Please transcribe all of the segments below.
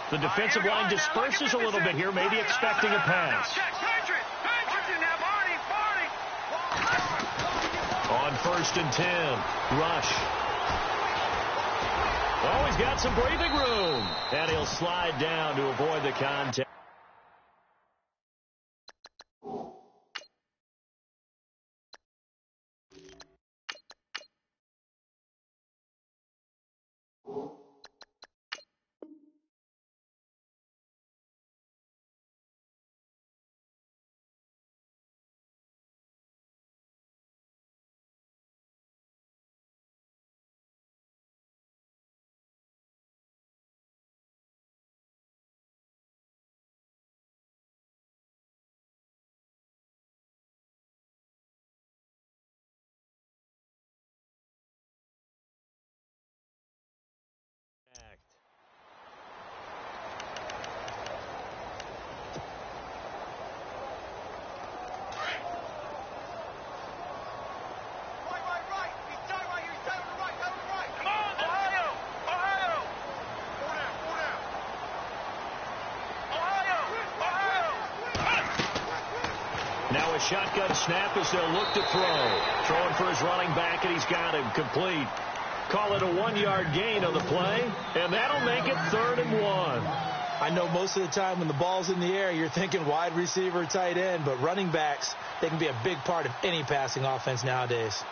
The defensive line disperses a little bit here, maybe expecting a pass. On 1st and 10, Rush. Oh, he's got some breathing room. And he'll slide down to avoid the contact. Now a shotgun snap as they'll look to throw. Throwing for his running back, and he's got him complete. Call it a 1-yard gain on the play, and that'll make it 3rd and 1. I know most of the time when the ball's in the air, you're thinking wide receiver, tight end, but running backs, they can be a big part of any passing offense nowadays.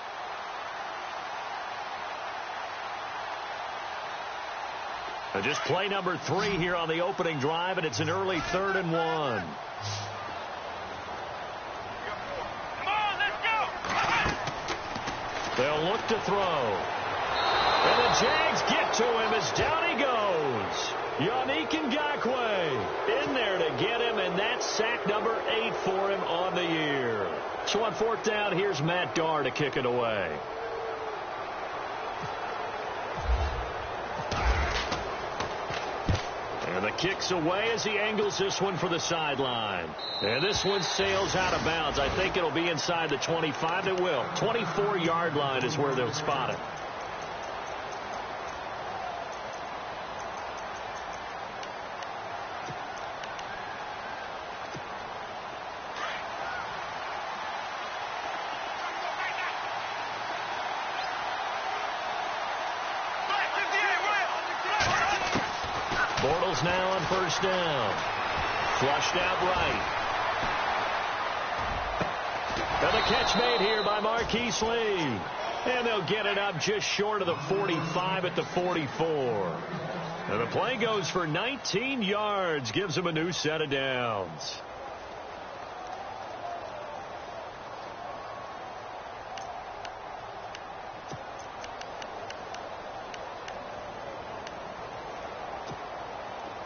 Just play number 3 here on the opening drive, and it's an early 3rd and 1. They'll look to throw. And the Jags get to him as down he goes. Yannick Ngakoue in there to get him, and that's sack number 8 for him on the year. So on 4th down, here's Matt Darr to kick it away. And the kick's away as he angles this one for the sideline. And this one sails out of bounds. I think it'll be inside the 25. It will. 24-yard line is where they'll spot it. Bortles now on 1st down. Flushed out right. And the catch made here by Marquise Lee. And they'll get it up just short of the 45 at the 44. And the play goes for 19 yards. Gives them a new set of downs.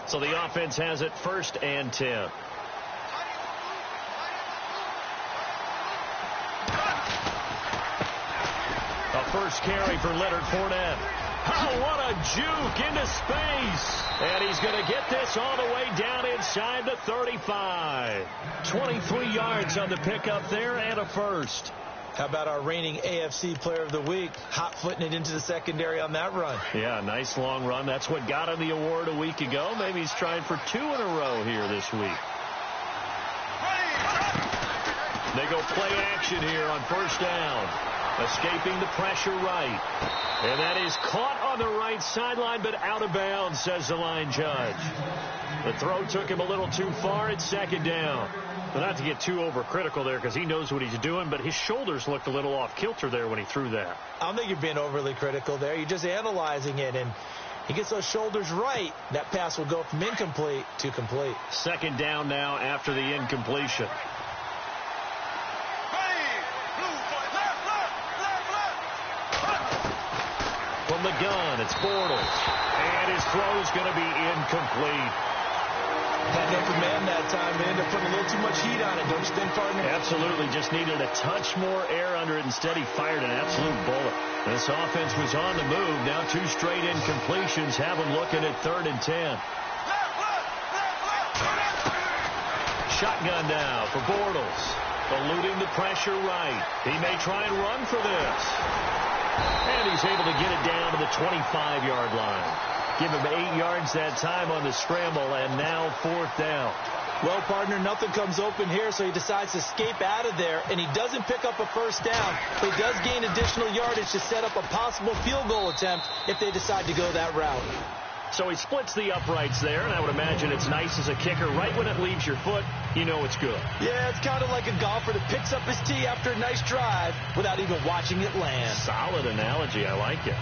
So the offense has it 1st and 10. A first carry for Leonard Fournette. Oh, what a juke into space. And he's going to get this all the way down inside the 35. 23 yards on the pickup there and a first. How about our reigning AFC Player of the Week, hot-footing it into the secondary on that run? Yeah, nice long run. That's what got him the award a week ago. Maybe he's trying for 2 in a row here this week. They go play action here on 1st down. Escaping the pressure right. And that is caught on the right sideline, but out of bounds, says the line judge. The throw took him a little too far. It's 2nd down. Well, not to get too overcritical there because he knows what he's doing, but his shoulders looked a little off kilter there when he threw that. I don't think you're being overly critical there. You're just analyzing it, and he gets those shoulders right. That pass will go from incomplete to complete. 2nd down now after the incompletion. From the gun, it's Bortles. And his throw's going to be incomplete. Had no command that time. They ended up putting a little too much heat on it, don't you think, partner? Absolutely. Just needed a touch more air under it. Instead, he fired an absolute bullet. This offense was on the move. Now 2 straight incompletions have them looking at 3rd and 10. Shotgun now for Bortles. Eluding the pressure right. He may try and run for this. And he's able to get it down to the 25-yard line. Give him 8 yards that time on the scramble, and now 4th down. Well, partner, nothing comes open here, so he decides to escape out of there, and he doesn't pick up a first down, but he does gain additional yardage to set up a possible field goal attempt if they decide to go that route. So he splits the uprights there, and I would imagine it's nice as a kicker. Right when it leaves your foot, you know it's good. Yeah, it's kind of like a golfer that picks up his tee after a nice drive without even watching it land. Solid analogy. I like it.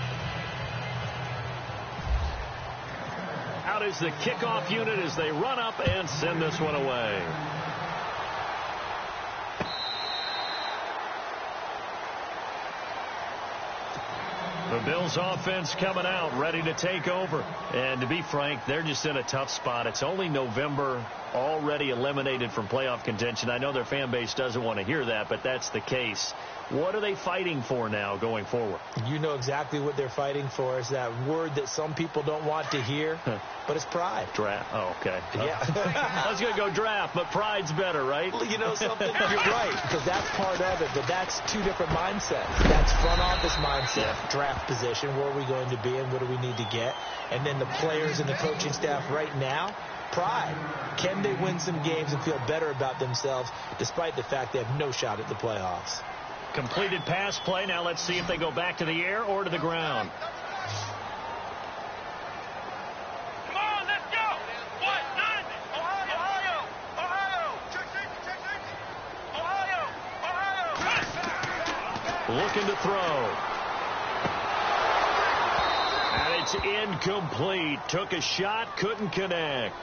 Out is the kickoff unit as they run up and send this one away. The Bills offense coming out, ready to take over. And to be frank, they're just in a tough spot. It's only November, already eliminated from playoff contention. I know their fan base doesn't want to hear that, but that's the case. What are they fighting for now going forward? You know exactly what they're fighting for. Is that word that some people don't want to hear, but it's pride. Draft. Oh, okay. Yeah. I was going to go draft, but pride's better, right? Well, you know something? You're right, because that's part of it, but that's two different mindsets. That's front office mindset, draft position, where are we going to be and what do we need to get? And then the players and the coaching staff right now, pride. Can they win some games and feel better about themselves despite the fact they have no shot at the playoffs? Completed pass play. Now let's see if they go back to the air or to the ground. Come on, let's go. What? Ohio. Looking to throw. And it's incomplete. Took a shot, couldn't connect.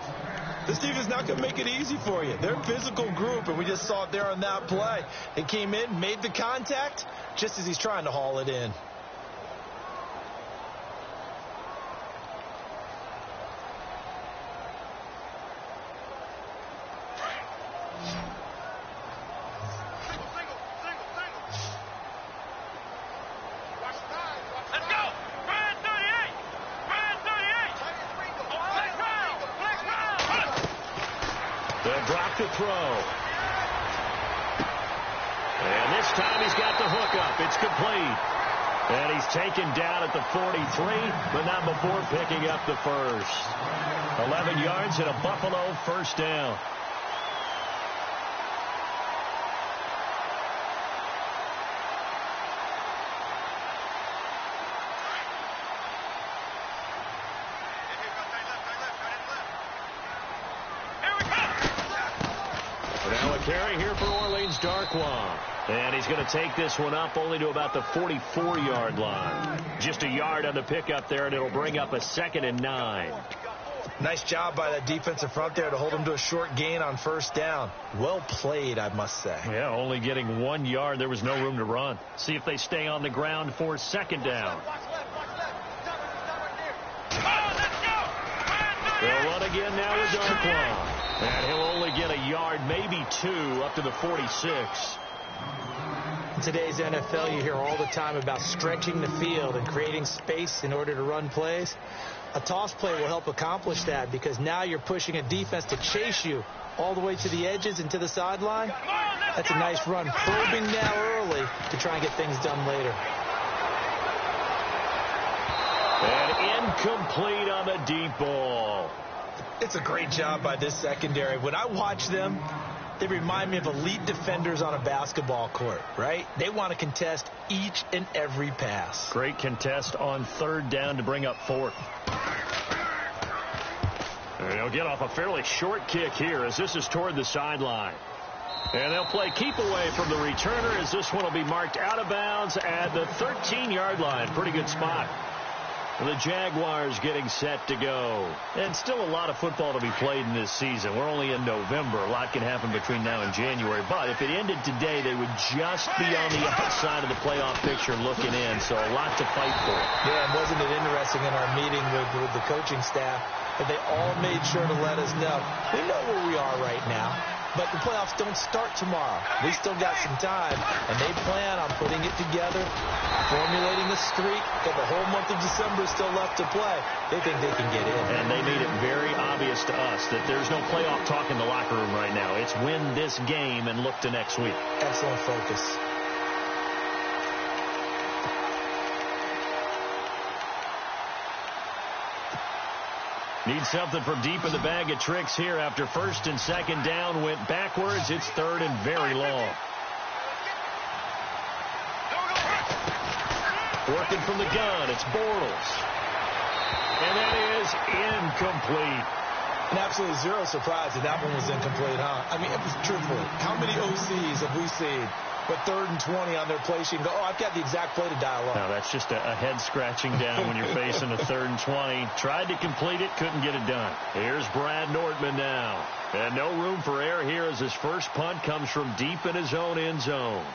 This team is not going to make it easy for you. They're a physical group, and we just saw it there on that play. They came in, made the contact, just as he's trying to haul it in. To throw. And this time he's got the hook up. It's complete. And he's taken down at the 43, but not before picking up the first. 11 yards and a Buffalo first down. Carry here for Orleans, Darkwa. And he's going to take this one up only to about the 44-yard line. Just a yard on the pickup there, and it'll bring up a 2nd and 9. Nice job by that defensive front there to hold him to a short gain on first down. Well played, I must say. Yeah, only getting 1 yard. There was no room to run. See if they stay on the ground for 2nd down. They'll run again now with Darkwa. And he'll only get a yard, maybe 2, up to the 46. In today's NFL, you hear all the time about stretching the field and creating space in order to run plays. A toss play will help accomplish that because now you're pushing a defense to chase you all the way to the edges and to the sideline. That's a nice run, probing now early to try and get things done later. And incomplete on the deep ball. It's a great job by this secondary. When I watch them, they remind me of elite defenders on a basketball court, right? They want to contest each and every pass. Great contest on 3rd down to bring up 4th. And they'll get off a fairly short kick here as this is toward the sideline. And they'll play keep away from the returner as this one will be marked out of bounds at the 13-yard line. Pretty good spot. The Jaguars getting set to go. And still a lot of football to be played in this season. We're only in November. A lot can happen between now and January. But if it ended today, they would just be on the outside of the playoff picture looking in. So a lot to fight for. Yeah, and wasn't it interesting in our meeting with the coaching staff that they all made sure to let us know. We know where we are right now. But the playoffs don't start tomorrow. We still got some time, and they plan on putting it together, formulating a streak, got the whole month of December still left to play. They think they can get in. And they made it very obvious to us that there's no playoff talk in the locker room right now. It's win this game and look to next week. Excellent focus. Need something from deep in the bag of tricks here after first and second down went backwards. It's third and very long. Working from the gun, it's Bortles. And that is incomplete. And absolutely zero surprise that one was incomplete, huh? I mean, truthfully, how many OCs have we seen with 3rd and 20 on their play sheet and go, oh, I've got the exact play to dial up? No, that's just a head-scratching down when you're facing a 3rd and 20. Tried to complete it, couldn't get it done. Here's Brad Nordman now. And no room for error here as his first punt comes from deep in his own end zone.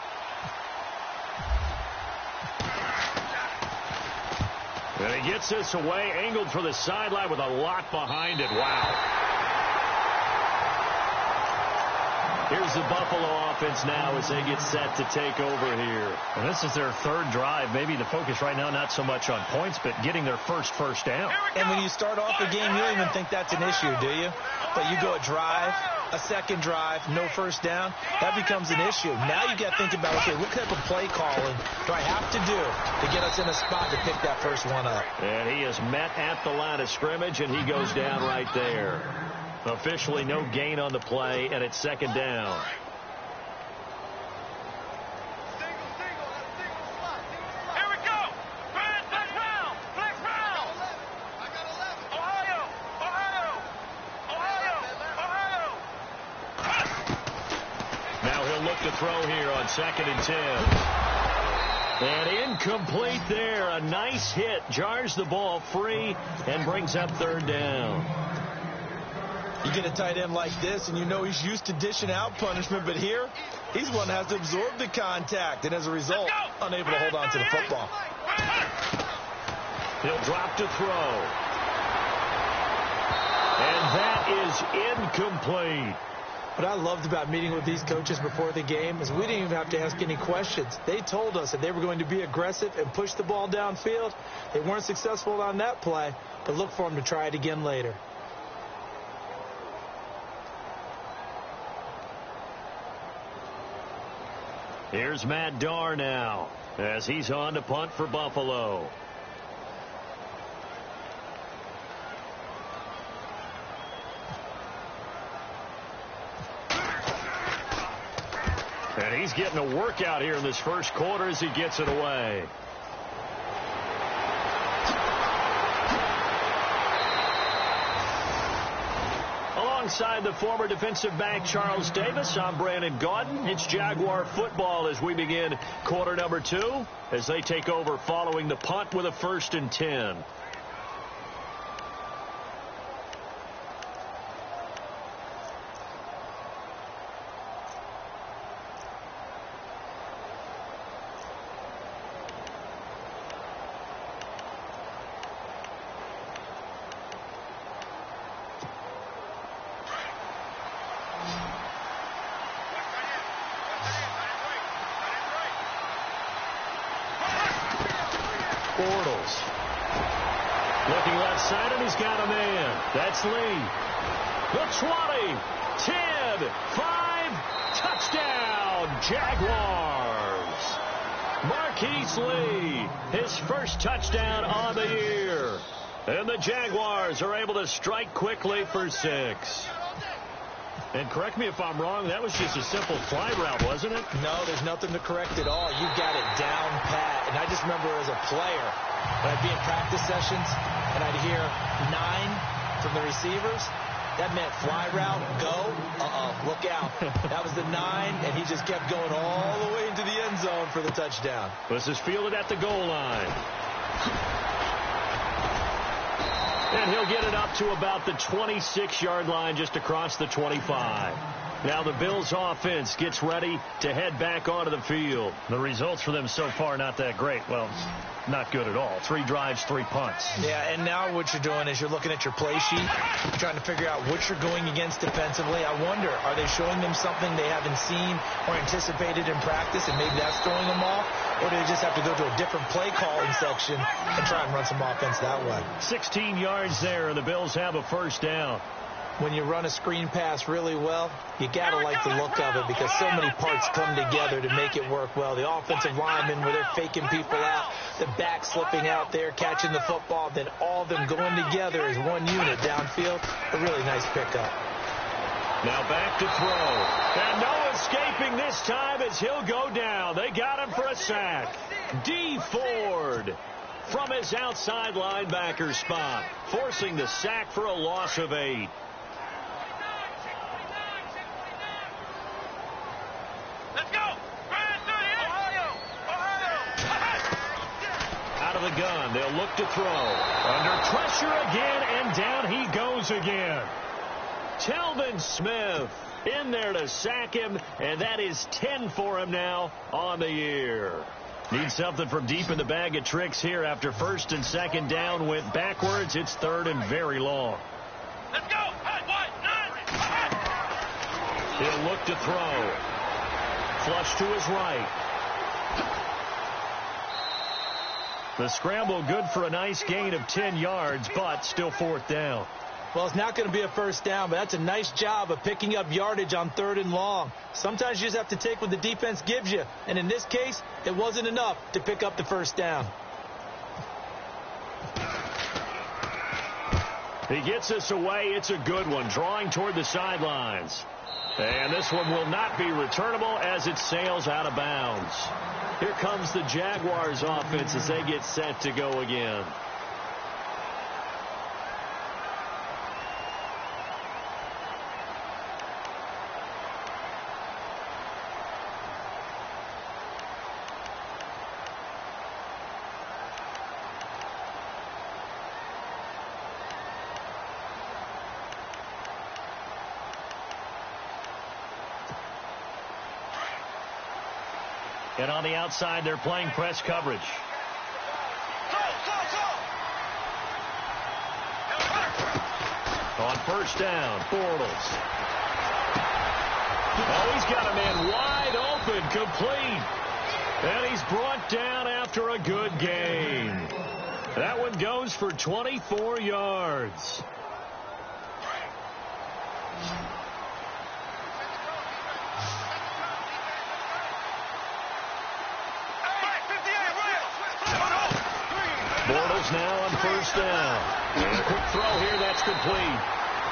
And he gets this away, angled for the sideline with a lot behind it. Wow. Here's the Buffalo offense now as they get set to take over here. And this is their third drive. Maybe the focus right now not so much on points, but getting their first down. And when you start off the game, you don't even think that's an issue, do you? But you go a drive, a second drive, no first down, that becomes an issue. Now you got to think about, okay, what type of play calling do I have to do to get us in a spot to pick that first one up? And he is met at the line of scrimmage, and he goes down right there. Officially no gain on the play, and it's second down. Here we go. Flex round. I got 11. Ohio. Now he'll look to throw here on 2nd and 10. And incomplete there. A nice hit. Jars the ball free and brings up 3rd down. You get a tight end like this, and you know he's used to dishing out punishment, but here, he's one that has to absorb the contact, and as a result, unable to hold on to the football. He'll drop to throw. And that is incomplete. What I loved about meeting with these coaches before the game is we didn't even have to ask any questions. They told us that they were going to be aggressive and push the ball downfield. They weren't successful on that play, but look for them to try it again later. Here's Matt Darr now as he's on to punt for Buffalo. And he's getting a workout here in this first quarter as he gets it away. Alongside the former defensive back Charles Davis, I'm Brandon Gaudin. It's Jaguar football as we begin quarter number 2 as they take over following the punt with a 1st and 10. Bortles. Looking left side, and he's got a man. That's Lee. The 20, 10, 5, touchdown, Jaguars. Marquise Lee, his first touchdown on the year. And the Jaguars are able to strike quickly for 6. And correct me if I'm wrong, that was just a simple fly route, wasn't it? No, there's nothing to correct at all. You got it down pat. And I just remember as a player, when I'd be in practice sessions, and I'd hear 9 from the receivers, that meant fly route, go, look out. That was the 9, and he just kept going all the way into the end zone for the touchdown. This is fielded at the goal line. And he'll get it up to about the 26-yard line just across the 25. Now the Bills offense gets ready to head back onto the field. The results for them so far not that great. Well, not good at all. 3 drives, 3 punts. Yeah, and now what you're doing is you're looking at your play sheet, trying to figure out what you're going against defensively. I wonder, are they showing them something they haven't seen or anticipated in practice, and maybe that's throwing them off? Or do they just have to go to a different play calling section and try and run some offense that way? 16 yards there, and the Bills have a 1st down. When you run a screen pass really well, you got to like the look of it because so many parts come together to make it work well. The offensive linemen, where they're faking people out, The back slipping out there, catching the football, then all of them going together as one unit downfield. A really nice pickup. Now back to throw. And no escaping this time as he'll go down. They got him for a sack. D. Ford from his outside linebacker spot, forcing the sack for a loss of 8. Let's go. Out of the gun, they'll look to throw. Under pressure again, and down he goes again. Telvin Smith in there to sack him, and that is 10 for him now on the year. Need something from deep in the bag of tricks here after first and second down went backwards. It's third and very long. Let's go. He'll look to throw. Flush to his right. The scramble good for a nice gain of 10 yards, but still fourth down. Well, it's not going to be a first down, but that's a nice job of picking up yardage on third and long. Sometimes you just have to take what the defense gives you, and in this case, it wasn't enough to pick up the first down. He gets us away. It's a good one, drawing toward the sidelines. And this one will not be returnable as it sails out of bounds. Here comes the Jaguars offense as they get set to go again. And on the outside, they're playing press coverage. On first down, Bortles. Oh, he's got a man wide open, complete. And he's brought down after a good gain. That one goes for 24 yards. Bortles now on first down. And a quick throw here, that's complete.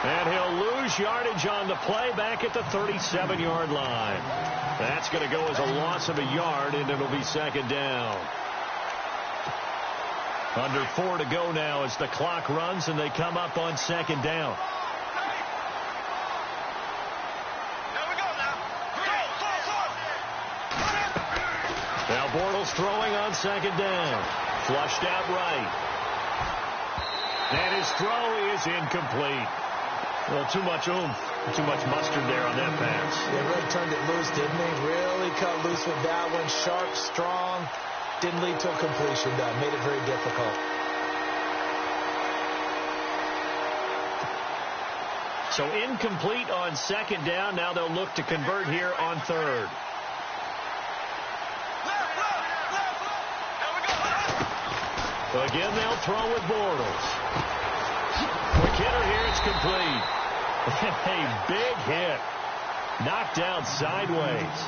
And he'll lose yardage on the play back at the 37-yard line. That's going to go as a loss of a yard, and it'll be second down. Under 4 to go now as the clock runs, and they come up on second down. Now Bortles throwing on second down. Flushed out right. And his throw is incomplete. Well, too much oomph, too much mustard there on that pass. Yeah, really turned it loose, didn't he? Really cut loose with that one. Sharp, strong. Didn't lead to a completion, though. Made it very difficult. So incomplete on second down. Now they'll look to convert here on third. Again, they'll throw with Bortles. Quick hitter here, it's complete. A big hit. Knocked out sideways.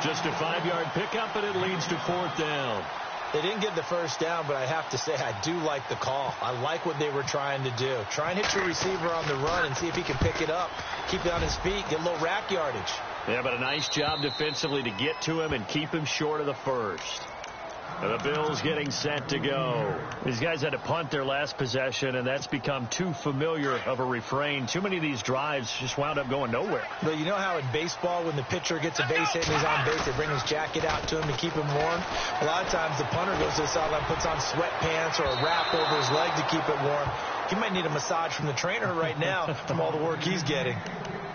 Just a 5-yard pickup, and it leads to fourth down. They didn't get the first down, but I have to say I do like the call. I like what they were trying to do. Try and hit your receiver on the run and see if he can pick it up. Keep it on his feet, get a little rack yardage. Yeah, but a nice job defensively to get to him and keep him short of the first. The Bills getting set to go. These guys had to punt their last possession, and that's become too familiar of a refrain. Too many of these drives just wound up going nowhere. But you know how in baseball, when the pitcher gets a base hit and he's on base, they bring his jacket out to him to keep him warm? A lot of times the punter goes to the sideline, puts on sweatpants or a wrap over his leg to keep it warm. He might need a massage from the trainer right now from all the work he's getting.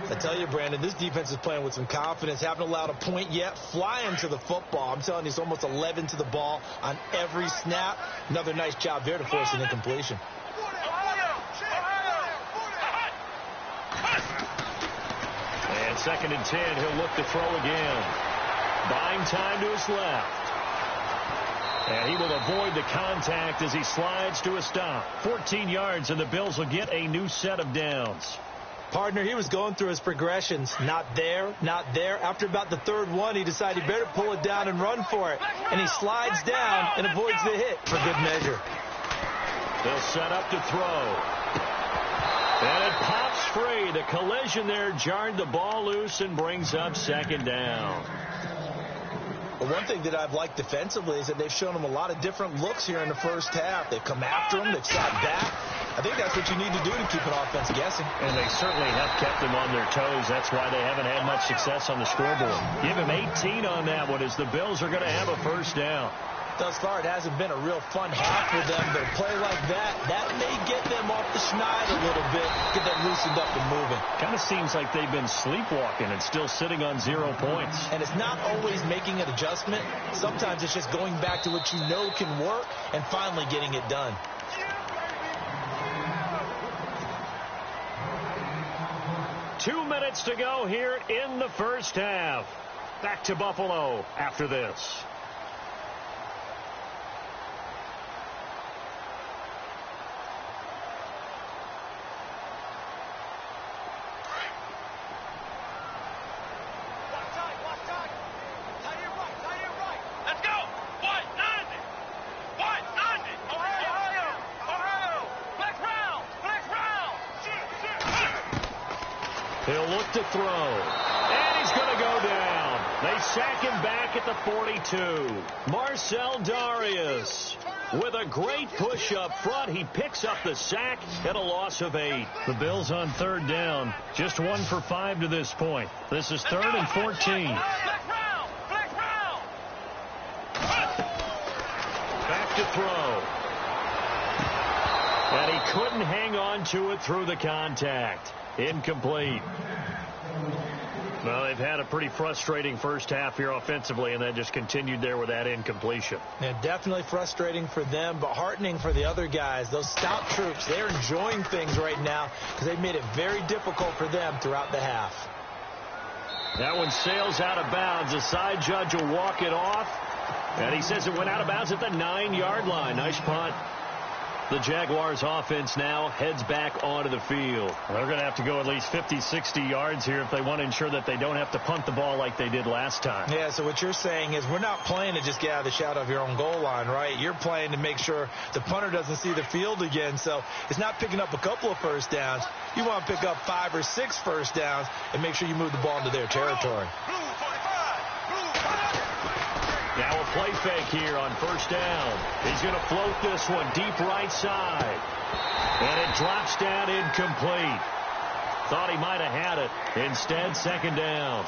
I tell you, Brandon, this defense is playing with some confidence. Haven't allowed a point yet. Flying to the football. I'm telling you, it's almost 11 to the ball on every snap. Another nice job there to force an incompletion. And second and 10, he'll look to throw again. Buying time to his left. And he will avoid the contact as he slides to a stop. 14 yards, and the Bills will get a new set of downs. Partner, he was going through his progressions. Not there, not there. After about the third one, he decided he better pull it down and run for it. And he slides down and avoids the hit for good measure. They'll set up to throw. And it pops free. The collision there jarred the ball loose and brings up second down. Well, one thing that I've liked defensively is that they've shown him a lot of different looks here in the first half. They've come after him. They've sat back. I think that's what you need to do to keep an offense guessing. And they certainly have kept them on their toes. That's why they haven't had much success on the scoreboard. Give him 18 on that one as the Bills are going to have a first down. Thus far, it hasn't been a real fun half for them, but a play like that may get them off the schneid a little bit, get them loosened up and moving. Kind of seems like they've been sleepwalking and still sitting on 0 points. And it's not always making an adjustment. Sometimes it's just going back to what you know can work and finally getting it done. Two minutes to go here in the first half. Back to Buffalo after this. He'll look to throw. And he's going to go down. They sack him back at the 42. Marcel Darius with a great push up front. He picks up the sack at a loss of 8. The Bills on third down. Just 1 for 5 to this point. This is 3rd and 14. Back to throw. And he couldn't hang on to it through the contact. Incomplete. Well, they've had a pretty frustrating first half here offensively, and then just continued there with that incompletion. Yeah, definitely frustrating for them, but heartening for the other guys. Those stout troops, they're enjoying things right now because they've made it very difficult for them throughout the half. That one sails out of bounds. The side judge will walk it off, and he says it went out of bounds at the 9-yard line. Nice punt. The Jaguars offense now heads back onto the field. They're going to have to go at least 50, 60 yards here if they want to ensure that they don't have to punt the ball like they did last time. Yeah, so what you're saying is we're not playing to just get out of the shadow of your own goal line, right? You're playing to make sure the punter doesn't see the field again. So it's not picking up a couple of first downs. You want to pick up 5 or 6 first downs and make sure you move the ball into their territory. Now a play fake here on first down. He's going to float this one deep right side. And it drops down incomplete. Thought he might have had it. Instead, second down.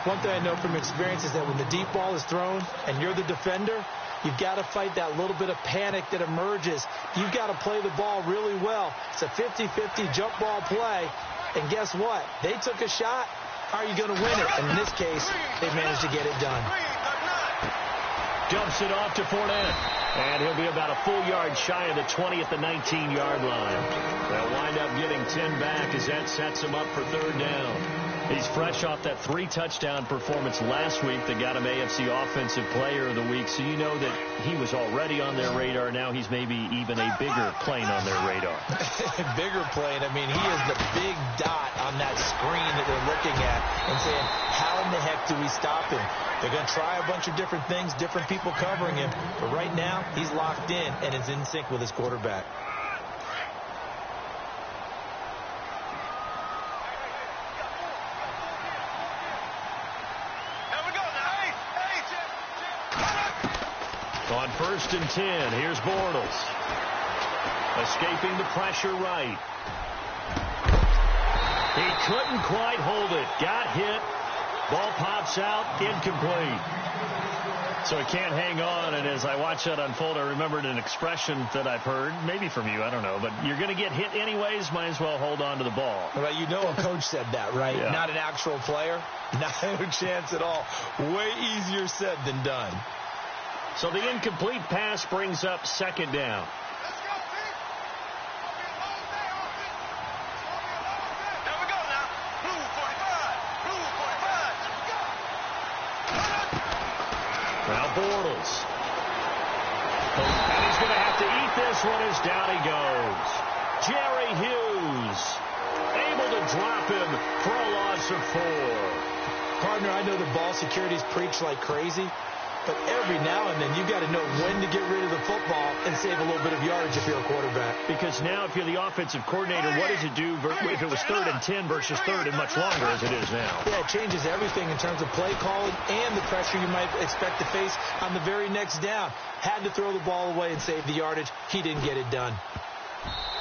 One thing I know from experience is that when the deep ball is thrown and you're the defender, you've got to fight that little bit of panic that emerges. You've got to play the ball really well. It's a 50-50 jump ball play. And guess what? They took a shot. How are you going to win it? And in this case, they managed to get it done. Dumps it off to Fournette. And he'll be about a full yard shy of the 20 at the 19-yard line. They'll wind up getting 10 back as that sets him up for third down. He's fresh off that 3-touchdown performance last week that got him AFC Offensive Player of the Week. So you know that he was already on their radar. Now he's maybe even a bigger plane on their radar. Bigger plane. I mean, he is the big dot on that screen that they're looking at and saying, how in the heck do we stop him? They're going to try a bunch of different things, different people covering him. But right now, he's locked in and is in sync with his quarterback. On 1st and 10, here's Bortles. Escaping the pressure right. He couldn't quite hold it. Got hit. Ball pops out. Incomplete. So he can't hang on. And as I watched that unfold, I remembered an expression that I've heard, maybe from you, I don't know. But you're going to get hit anyways, might as well hold on to the ball. Well, you know a coach said that, right? Yeah. Not an actual player. Not a chance at all. Way easier said than done. So the incomplete pass brings up second down. Now Bortles. And he's going to have to eat this one as down he goes. Jerry Hughes drop him for a loss of 4. Partner, I know the ball security's preached like crazy, but every now and then you've got to know when to get rid of the football and save a little bit of yardage if you're a quarterback. Because now if you're the offensive coordinator, what does it do if it was 3rd and 10 versus 3rd and much longer as it is now? Yeah, it changes everything in terms of play calling and the pressure you might expect to face on the very next down. Had to throw the ball away and save the yardage. He didn't get it done.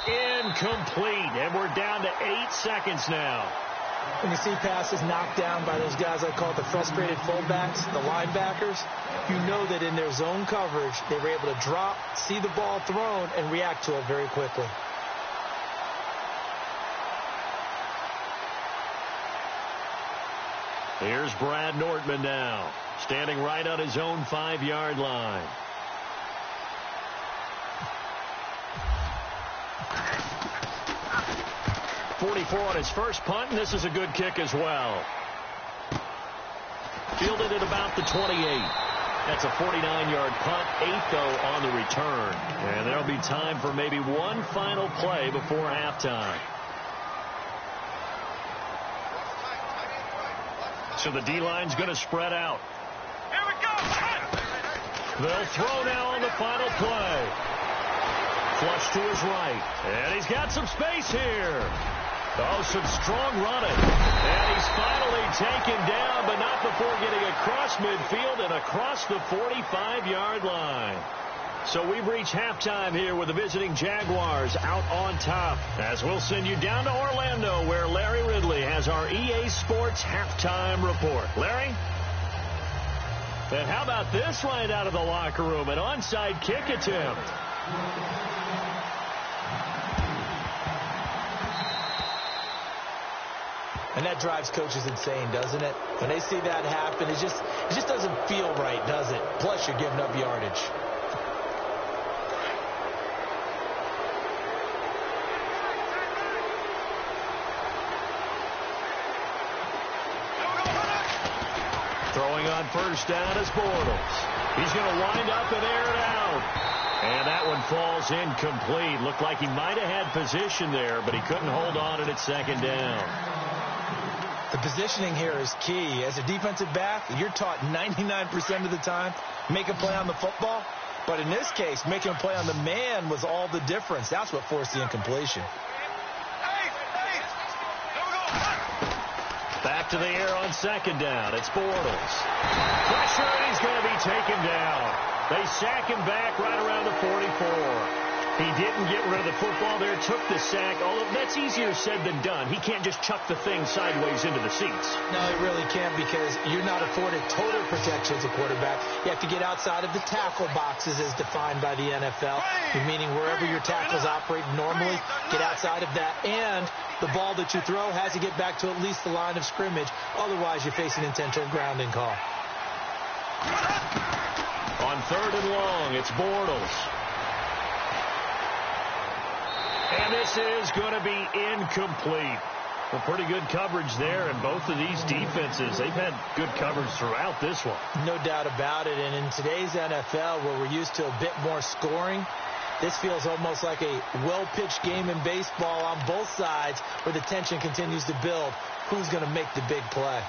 Incomplete, and we're down to 8 seconds now. When you see passes knocked down by those guys I call the frustrated fullbacks, the linebackers, you know that in their zone coverage, they were able to drop, see the ball thrown, and react to it very quickly. Here's Brad Nortman now, standing right on his own 5-yard line. .44 on his first punt, and this is a good kick as well. Fielded at about the 28. That's a 49-yard punt, 8 though on the return. And there'll be time for maybe one final play before halftime. So the D-line's going to spread out. Here we go. They'll throw now on the final play. Flush to his right. And he's got some space here. Oh, some strong running. And he's finally taken down, but not before getting across midfield and across the 45-yard line. So we've reached halftime here with the visiting Jaguars out on top. As we'll send you down to Orlando, where Larry Ridley has our EA Sports halftime report. Larry? And how about this right out of the locker room? An onside kick attempt. And that drives coaches insane, doesn't it? When they see that happen, it just doesn't feel right, does it? Plus, you're giving up yardage. Throwing on first down is Bortles. He's going to wind up and air it out. And that one falls incomplete. Looked like he might have had position there, but he couldn't hold on at second down. The positioning here is key. As a defensive back, you're taught 99% of the time, make a play on the football. But in this case, making a play on the man was all the difference. That's what forced the incompletion. Back to the air on second down. It's Bortles. Pressure, and he's going to be taken down. They sack him back right around the 44. He didn't get rid of the football there, took the sack. Although that's easier said than done. He can't just chuck the thing sideways into the seats. No, he really can't, because you're not afforded total protection as a quarterback. You have to get outside of the tackle boxes as defined by the NFL, meaning wherever your tackles operate normally, get outside of that. And the ball that you throw has to get back to at least the line of scrimmage. Otherwise, you're facing an intentional grounding call. On third and long, it's Bortles. And this is going to be incomplete. Well, pretty good coverage there, and both of these defenses, they've had good coverage throughout this one. No doubt about it, and in today's NFL, where we're used to a bit more scoring, this feels almost like a well-pitched game in baseball on both sides, where the tension continues to build. Who's going to make the big play?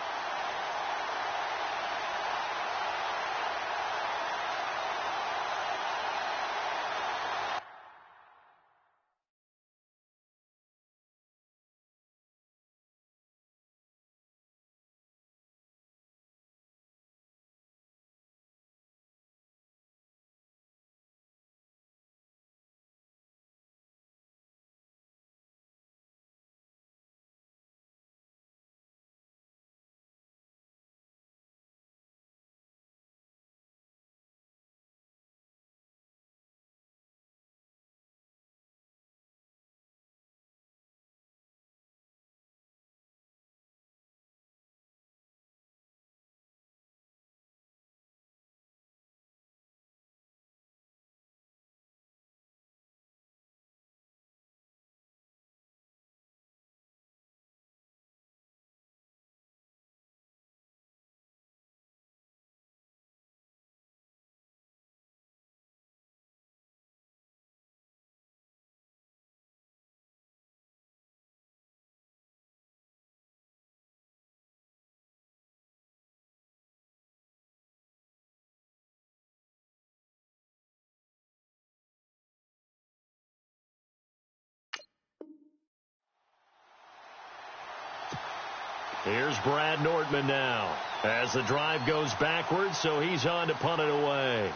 Here's Brad Nordman now as the drive goes backwards, so he's on to punt it away.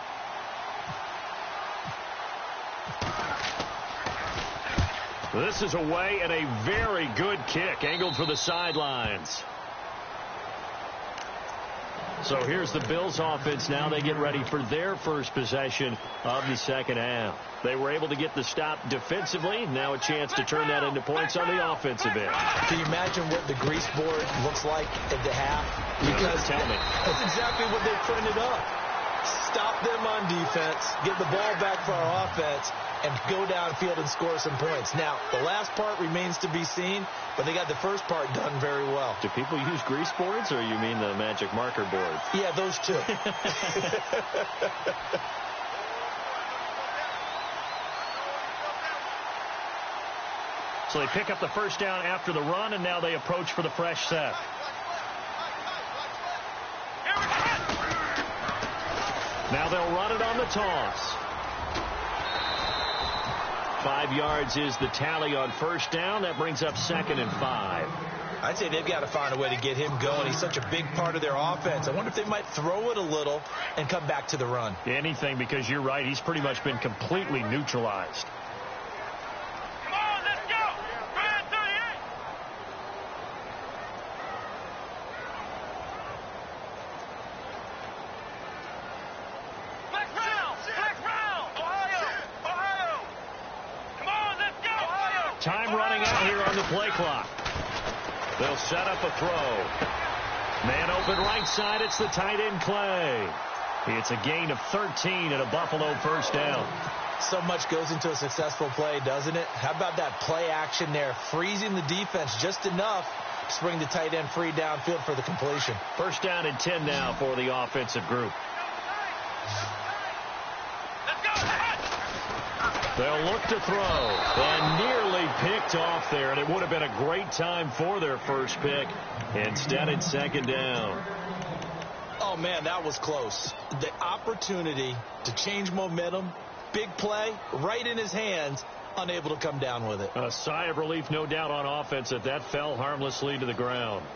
This is away and a very good kick angled for the sidelines. So here's the Bills offense now. They get ready for their first possession of the second half. They were able to get the stop defensively. Now a chance to turn that into points on the offensive end. Can you imagine what the grease board looks like at the half? Because tell me. That's exactly what they printed up. Stop them on defense, get the ball back for our offense, and go downfield and score some points. Now, the last part remains to be seen, but they got the first part done very well. Do people use grease boards, or you mean the magic marker board? Yeah, those two. So they pick up the first down after the run, and now they approach for the fresh set. Now they'll run it on the toss. 5 yards is the tally on first down. That brings up 2nd and 5. I'd say they've got to find a way to get him going. He's such a big part of their offense. I wonder if they might throw it a little and come back to the run. Anything, because you're right. He's pretty much been completely neutralized. Come on, let's go. Brad 38. Flex round. Ohio. Come on, let's go. Ohio. Time running out here on the play clock. They'll set up a throw. Man open right side. It's the tight end Clay. It's a gain of 13 and a Buffalo first down. So much goes into a successful play, doesn't it? How about that play action there? Freezing the defense just enough to bring the tight end free downfield for the completion. First down and 10 now for the offensive group. They'll look to throw, and nearly picked off there, and it would have been a great time for their first pick. Instead, it's 2nd down. Oh, man, that was close. The opportunity to change momentum, big play, right in his hands, unable to come down with it. A sigh of relief, no doubt, on offense that fell harmlessly to the ground.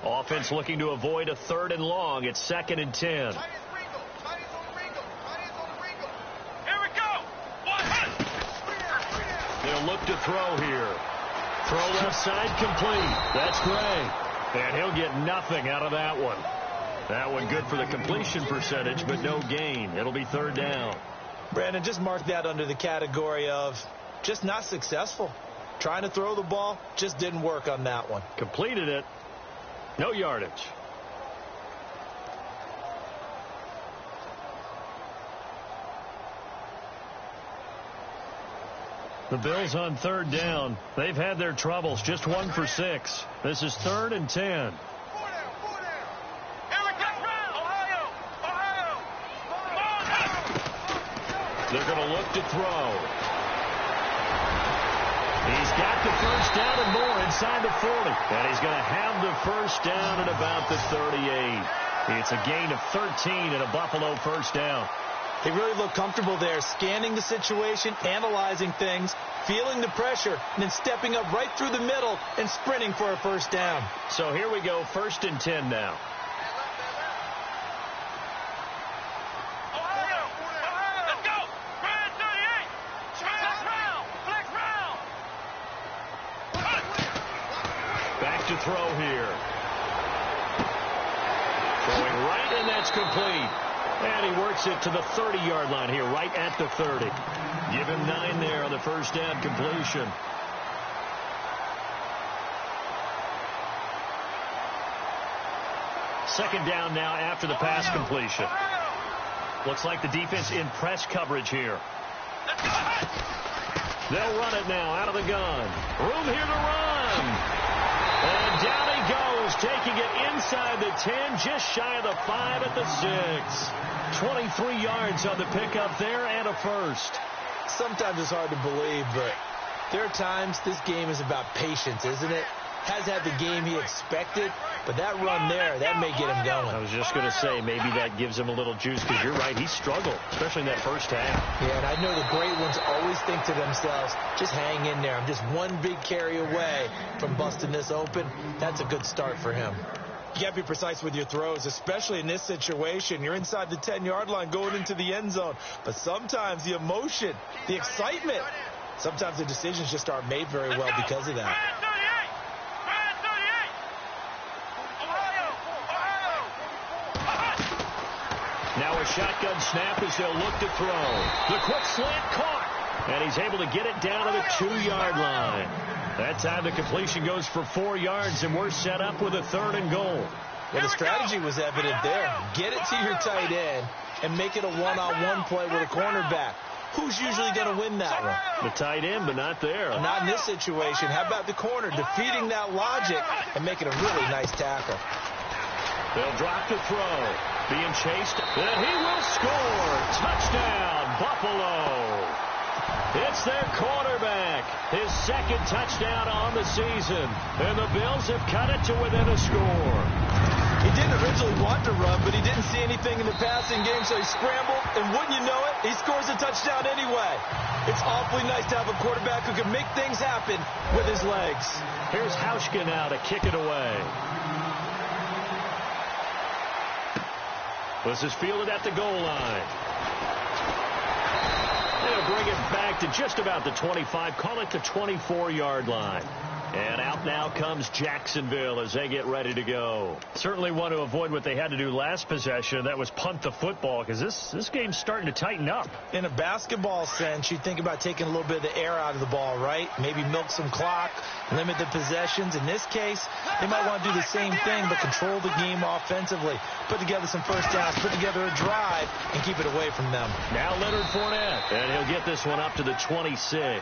Offense looking to avoid a 3rd and long. It's 2nd and 10. Here we go. They'll look to throw here. Throw left side complete. That's Gray. And he'll get nothing out of that one. That one good for the completion percentage, but no gain. It'll be 3rd down. Brandon, just mark that under the category of just not successful. Trying to throw the ball, just didn't work on that one. Completed it. No yardage. The Bills on 3rd down. They've had their troubles. Just 1 for 6. This is 3rd and 10. Here we go. Ohio. They're going to look to throw. He's got the first down and more inside the 40. And he's going to have the first down at about the 38. It's a gain of 13 and a Buffalo first down. He really looked comfortable there, scanning the situation, analyzing things, feeling the pressure, and then stepping up right through the middle and sprinting for a first down. So here we go, 1st and 10 now. Ohio. Let's go. Brad 38. Flex round. Back to throw here. Throwing right, and that's complete. And he works it to the 30-yard line here, right at the 30. Give him 9 there on the first down completion. Second down now after the pass completion. Looks like the defense in press coverage here. They'll run it now out of the gun. Room here to run. And down he goes, taking it inside the 10, just shy of the 5 at the 6. 23 yards on the pickup there and a first. Sometimes it's hard to believe, but there are times this game is about patience, isn't it? has had the game he expected, but that run there, that may get him going. I was just going to say, maybe that gives him a little juice, because you're right, he struggled, especially in that first half. Yeah, and I know the great ones always think to themselves, just hang in there. I'm just one big carry away from busting this open. That's a good start for him. You got to be precise with your throws, especially in this situation. You're inside the 10-yard line going into the end zone. But sometimes the emotion, the excitement, sometimes the decisions just aren't made very well because of that. Now a shotgun snap as they'll look to throw. The quick slant caught, and he's able to get it down to the 2-yard line. That time the completion goes for 4 yards, and we're set up with a 3rd and goal. Well, the strategy was evident there. Get it to your tight end and make it a one-on-one play with a cornerback. Who's usually going to win that one? The tight end, but not there. Not in this situation. How about the corner defeating that logic and making a really nice tackle? They'll drop to throw. Being chased, and he will score. Touchdown, Buffalo. It's their quarterback. His 2nd touchdown on the season. And the Bills have cut it to within a score. He didn't originally want to run, but he didn't see anything in the passing game, so he scrambled. And wouldn't you know it, he scores a touchdown anyway. It's awfully nice to have a quarterback who can make things happen with his legs. Here's Hauschka now to kick it away. This is fielded at the goal line. They'll bring it back to just about the 25. Call it the 24-yard line. And out now comes Jacksonville as they get ready to go. Certainly want to avoid what they had to do last possession. That was punt the football, because this game's starting to tighten up. In a basketball sense, you think about taking a little bit of the air out of the ball, right? Maybe milk some clock, limit the possessions. In this case, they might want to do the same thing, but control the game offensively. Put together some first downs, put together a drive, and keep it away from them. Now Leonard Fournette, and he'll get this one up to the 26.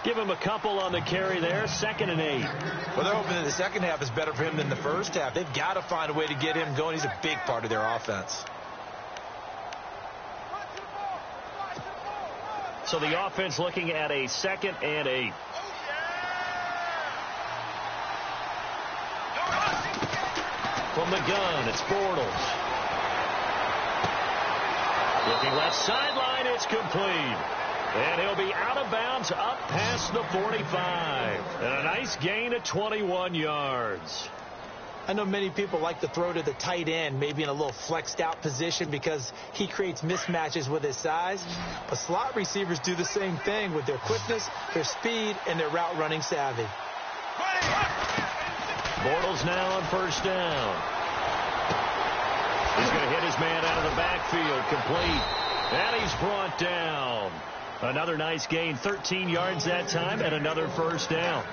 Give him a couple on the carry there, 2nd and 8. Well, they're hoping that the second half is better for him than the first half. They've got to find a way to get him going. He's a big part of their offense. So the offense looking at a 2nd and 8. From the gun, it's Bortles. Looking left sideline, it's complete. And he'll be out of bounds up past the 45. And a nice gain of 21 yards. I know many people like to throw to the tight end, maybe in a little flexed out position because he creates mismatches with his size. But slot receivers do the same thing with their quickness, their speed, and their route running savvy. Bortles now on 1st down. He's going to hit his man out of the backfield, complete. And he's brought down. Another nice gain, 13 yards that time, and another 1st down.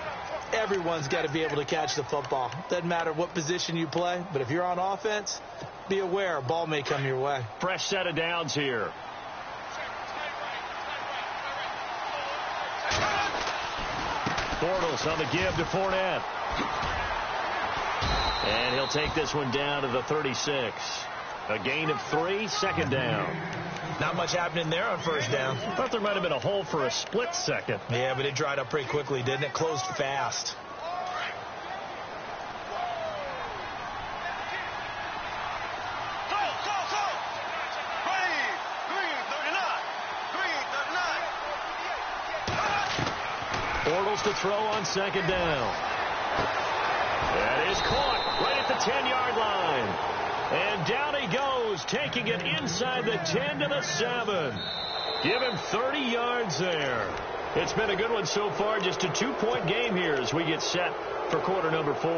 Everyone's got to be able to catch the football. Doesn't matter what position you play, but if you're on offense, be aware a ball may come your way. Fresh set of downs here. Bortles on the give to Fournette. And he'll take this one down to the 36. A gain of 3, 2nd down. Not much happening there on 1st down. Thought there might have been a hole for a split second. Yeah, but it dried up pretty quickly, didn't it? Closed fast. Bortles to throw on 2nd down. That is caught right at the 10-yard line. And down he goes, taking it inside the 10 to the 7. Give him 30 yards there. It's been a good one so far, just a 2-point game here as we get set for quarter number 4.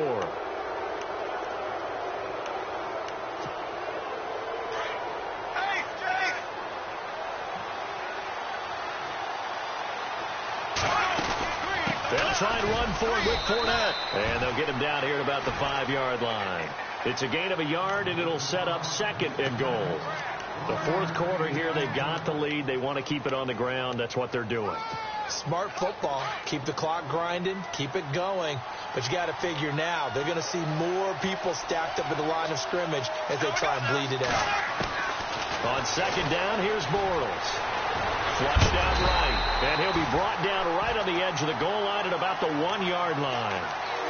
They'll try and run for it with Fournette. And they'll get him down here at about the 5-yard line. It's a gain of a yard, and it'll set up 2nd and goal. The 4th quarter here, they've got the lead. They want to keep it on the ground. That's what they're doing. Smart football. Keep the clock grinding. Keep it going. But you got to figure now, they're going to see more people stacked up at the line of scrimmage as they try and bleed it out. On 2nd down, here's Bortles. Flushed out right. And he'll be brought down right on the edge of the goal line at about the 1-yard line.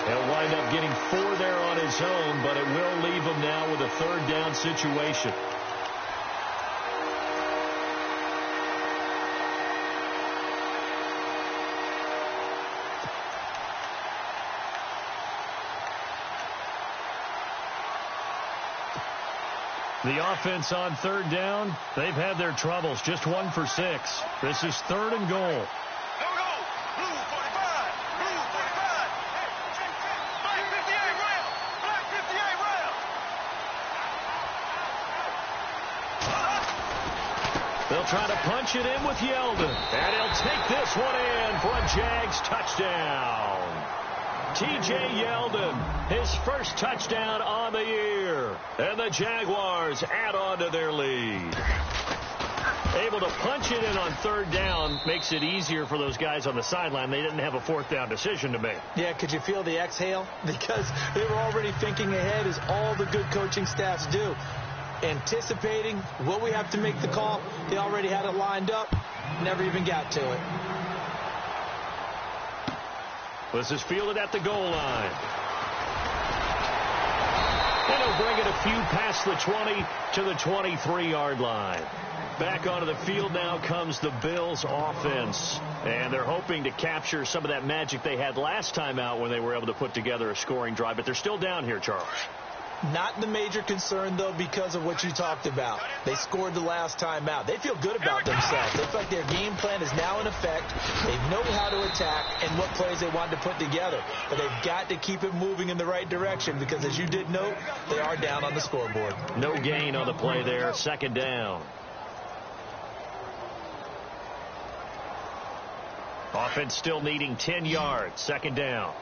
He'll wind up getting 4 there on his own, but it will leave him now with a third down situation. The offense on third down, they've had their troubles. Just 1 for 6. This is 3rd and goal. They'll try to punch it in with Yeldon. And he'll take this one in for a Jags touchdown. T.J. Yeldon, his first touchdown on the year. And the Jaguars add on to their lead. Able to punch it in on third down makes it easier for those guys on the sideline. They didn't have a 4th down decision to make. Yeah, could you feel the exhale? Because they were already thinking ahead, as all the good coaching staffs do. Anticipating, will we have to make the call? They already had it lined up. Never even got to it. This is fielded at the goal line. And he'll bring it a few past the 20 to the 23-yard line. Back onto the field now comes the Bills offense. And they're hoping to capture some of that magic they had last time out when they were able to put together a scoring drive. But they're still down here, Charles. Not the major concern, though, because of what you talked about. They scored the last time out. They feel good about themselves. They feel like their game plan is now in effect. They know how to attack and what plays they want to put together. But they've got to keep it moving in the right direction because, as you did note, they are down on the scoreboard. No gain on the play there. 2nd down. Offense still needing 10 yards. 2nd down.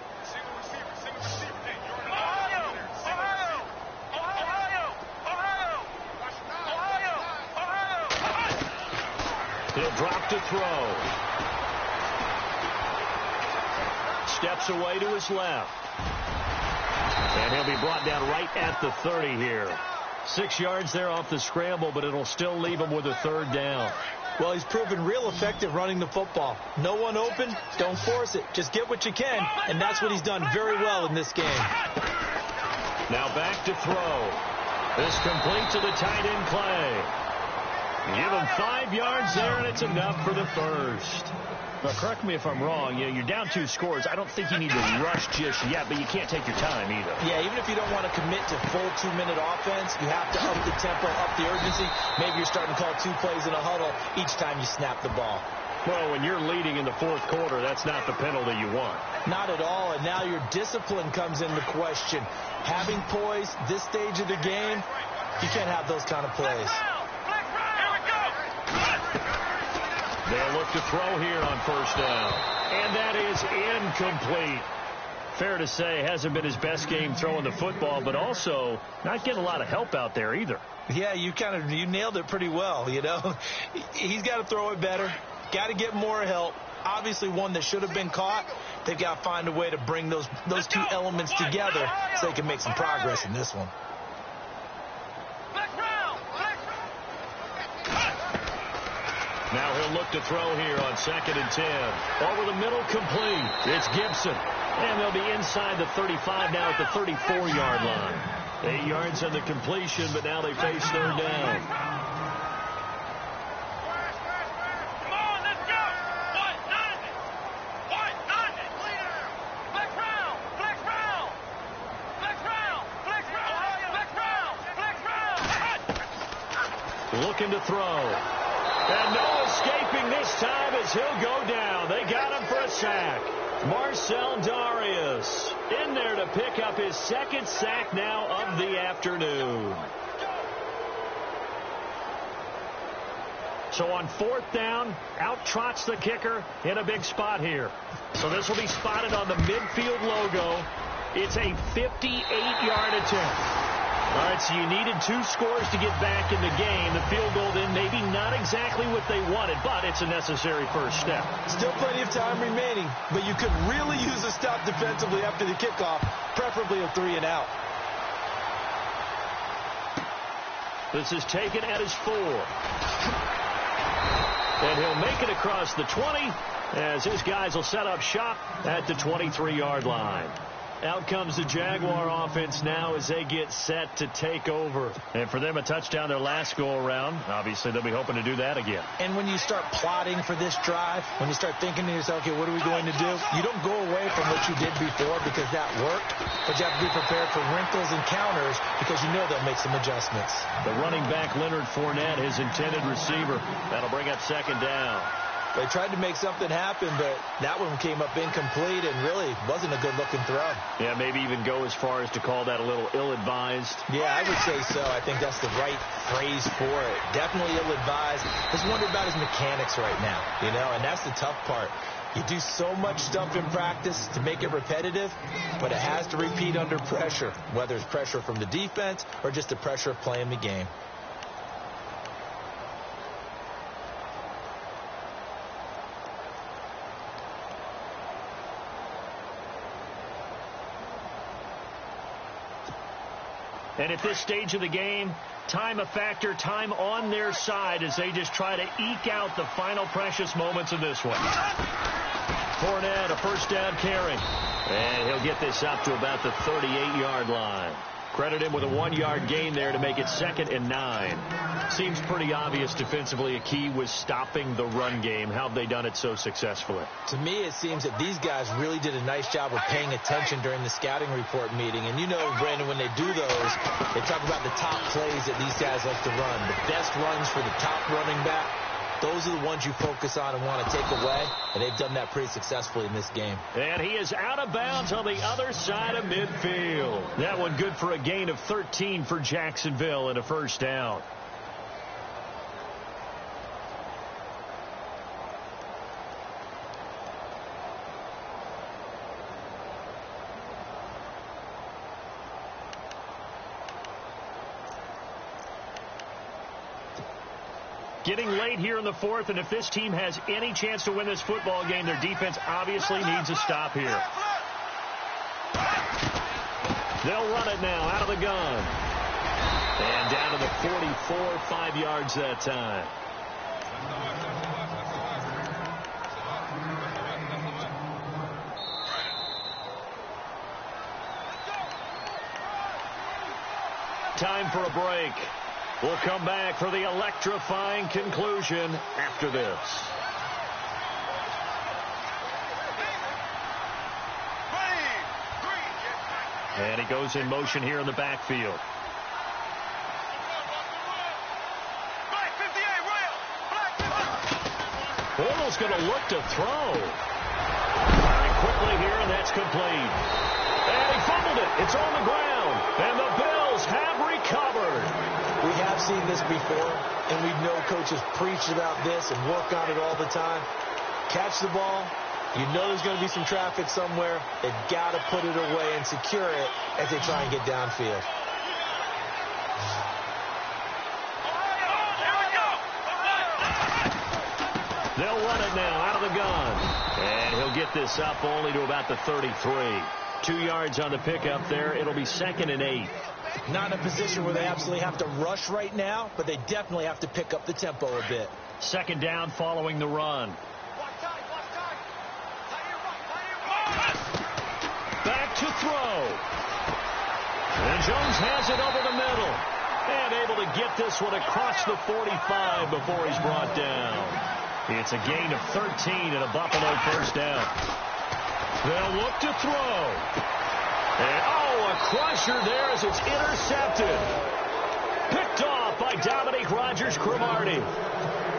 He'll drop to throw. Steps away to his left. And he'll be brought down right at the 30 here. 6 yards there off the scramble, but it'll still leave him with a 3rd down. Well, he's proven real effective running the football. No one open, don't force it. Just get what you can, and that's what he's done very well in this game. Now back to throw. This complete to the tight end Clay. Give him 5 yards there, and it's enough for the first. Now, correct me if I'm wrong. You know, you're down 2 scores. I don't think you need to rush just yet, but you can't take your time either. Yeah, even if you don't want to commit to full 2-minute offense, you have to up the tempo, up the urgency. Maybe you're starting to call 2 plays in a huddle each time you snap the ball. Well, when you're leading in the 4th quarter, that's not the penalty you want. Not at all, and now your discipline comes into question. Having poise this stage of the game, you can't have those kind of plays. They'll look to throw here on 1st down. And that is incomplete. Fair to say, hasn't been his best game throwing the football, but also not getting a lot of help out there either. Yeah, you nailed it pretty well, you know. He's got to throw it better. Got to get more help. Obviously one that should have been caught. They've got to find a way to bring those 2 elements together so they can make some progress in this one. Now he'll look to throw here on 2nd and 10. Over the middle, complete. It's Gibson. And they'll be inside the 35 now at the 34-yard line. 8 yards on the completion, but now they face 3rd down. Come on, let's go. What? 90. What? 90. Flex round. Flex round. Flex round. Flex round. Flex round. Flex round. Looking to throw. And no escaping this time as he'll go down. They got him for a sack. Marcel Darius in there to pick up his 2nd sack now of the afternoon. So on 4th down, out trots the kicker in a big spot here. So this will be spotted on the midfield logo. It's a 58-yard attempt. All right, so you needed 2 scores to get back in the game. The field goal then maybe not exactly what they wanted, but it's a necessary first step. Still plenty of time remaining, but you could really use a stop defensively after the kickoff, preferably a 3 and out. This is taken at his 4. And he'll make it across the 20 as his guys will set up shop at the 23-yard line. Out comes the Jaguar offense now as they get set to take over. And for them, a touchdown their last go-around. Obviously, they'll be hoping to do that again. And when you start plotting for this drive, when you start thinking to yourself, okay, what are we going to do? You don't go away from what you did before because that worked, but you have to be prepared for wrinkles and counters because you know they'll make some adjustments. The running back, Leonard Fournette, his intended receiver. That'll bring up second down. They tried to make something happen, but that one came up incomplete and really wasn't a good-looking throw. Yeah, maybe even go as far as to call that a little ill-advised. Yeah, I would say so. I think that's the right phrase for it. Definitely ill-advised. Just wonder about his mechanics right now, and that's the tough part. You do so much stuff in practice to make it repetitive, but it has to repeat under pressure, whether it's pressure from the defense or just the pressure of playing the game. And at this stage of the game, time a factor, time on their side as they just try to eke out the final precious moments of this one. Fournette, a first down carry. And he'll get this up to about the 38-yard line. Credit him with a 1-yard gain there to make it 2nd and 9. Seems pretty obvious defensively a key was stopping the run game. How have they done it so successfully? To me, it seems that these guys really did a nice job of paying attention during the scouting report meeting. And Brandon, when they do those, they talk about the top plays that these guys like to run. The best runs for the top running back. Those are the ones you focus on and want to take away, and they've done that pretty successfully in this game. And he is out of bounds on the other side of midfield. That one good for a gain of 13 for Jacksonville and a first down. Getting late here in the fourth, and if this team has any chance to win this football game, their defense obviously needs a stop here. They'll run it now out of the gun. And down to the 44, 5 yards that time. Time for a break. We'll come back for the electrifying conclusion after this. And he goes in motion here in the backfield. Bortles going to look to throw. Firing quickly here, and that's complete. And he fumbled it. It's on the ground. And the Bills have recovered. We have seen this before, and we know coaches preach about this and work on it all the time. Catch the ball. You know there's going to be some traffic somewhere. They've got to put it away and secure it as they try and get downfield. They'll run it now out of the gun. And he'll get this up only to about the 33. 2 yards on the pickup there. It'll be 2nd and 8. Not in a position where they absolutely have to rush right now, but they definitely have to pick up the tempo a bit. 2nd down following the run. Back to throw. And Jones has it over the middle. And able to get this one across the 45 before he's brought down. It's a gain of 13 and a Buffalo first down. They'll look to throw. And, a crusher there as it's intercepted. Picked off by Dominique Rodgers-Cromartie.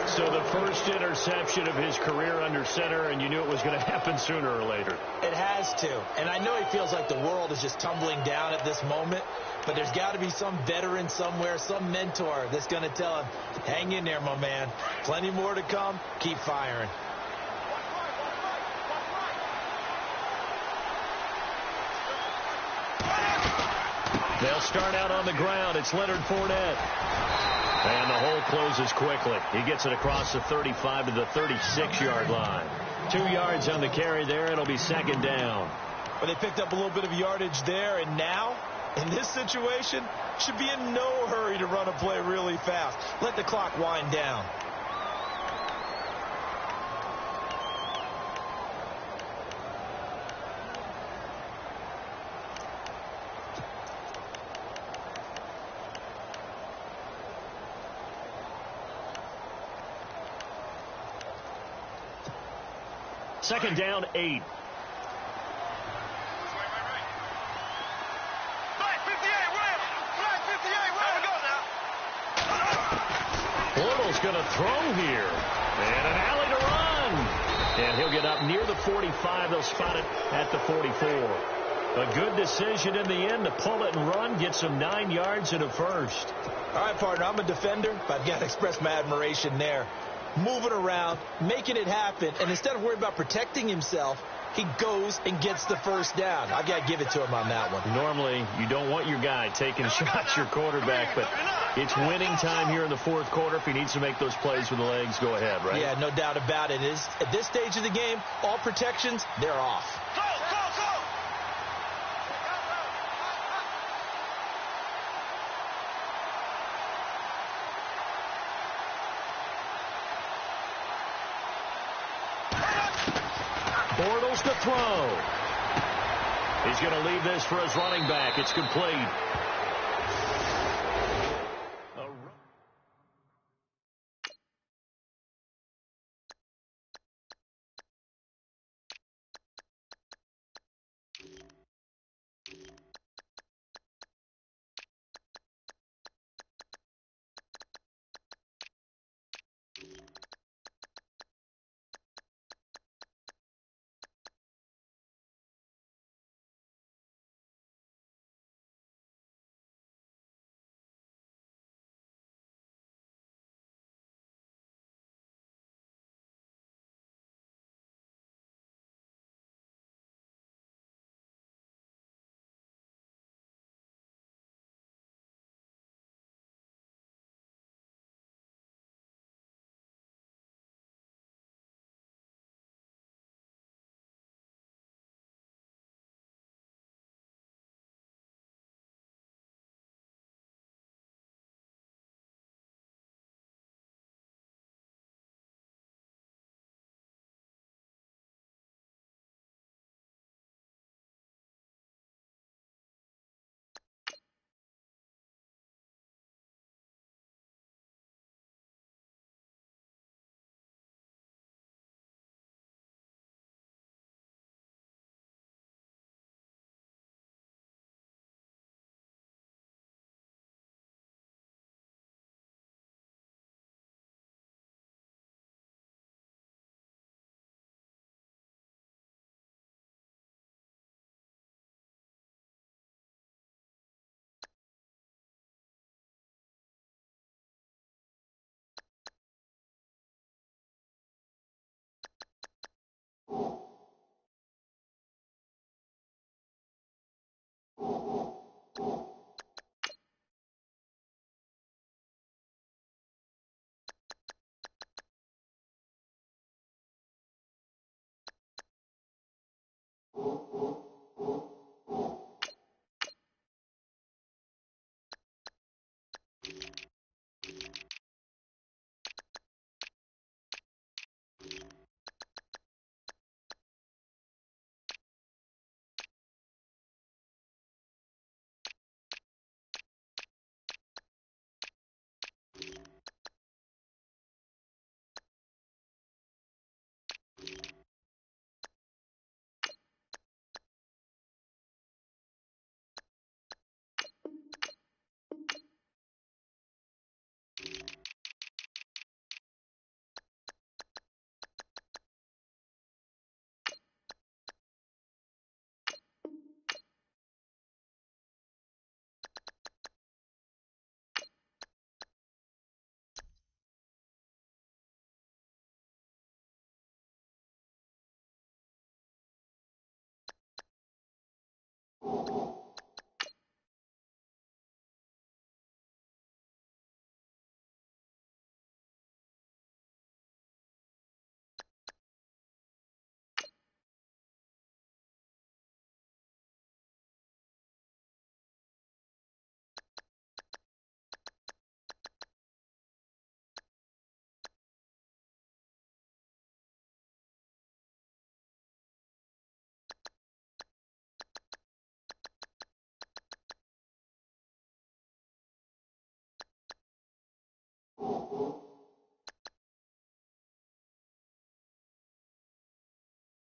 So the first interception of his career under center, and you knew it was going to happen sooner or later. It has to. And I know he feels like the world is just tumbling down at this moment, but there's got to be some veteran somewhere, some mentor that's going to tell him, hang in there, my man. Plenty more to come. Keep firing. They'll start out on the ground. It's Leonard Fournette. And the hole closes quickly. He gets it across the 35 to the 36-yard line. 2 yards on the carry there. It'll be 2nd down. But they picked up a little bit of yardage there, and now, in this situation, should be in no hurry to run a play really fast. Let the clock wind down. Second down, 8. Bortles going to throw here. And an alley to run. And he'll get up near the 45. They'll spot it at the 44. A good decision in the end to pull it and run. Gets him 9 yards and a first. All right, partner, I'm a defender, but I've got to express my admiration there. Moving around, making it happen, and instead of worrying about protecting himself, he goes and gets the first down. I've got to give it to him on that one. Normally, you don't want your guy taking shots, your quarterback, but it's winning time here in the fourth quarter. If he needs to make those plays with the legs, go ahead, right? Yeah, no doubt about it. At this stage of the game, all protections, they're off. Go, go, go! Bortles to throw. He's going to leave this for his running back. It's complete.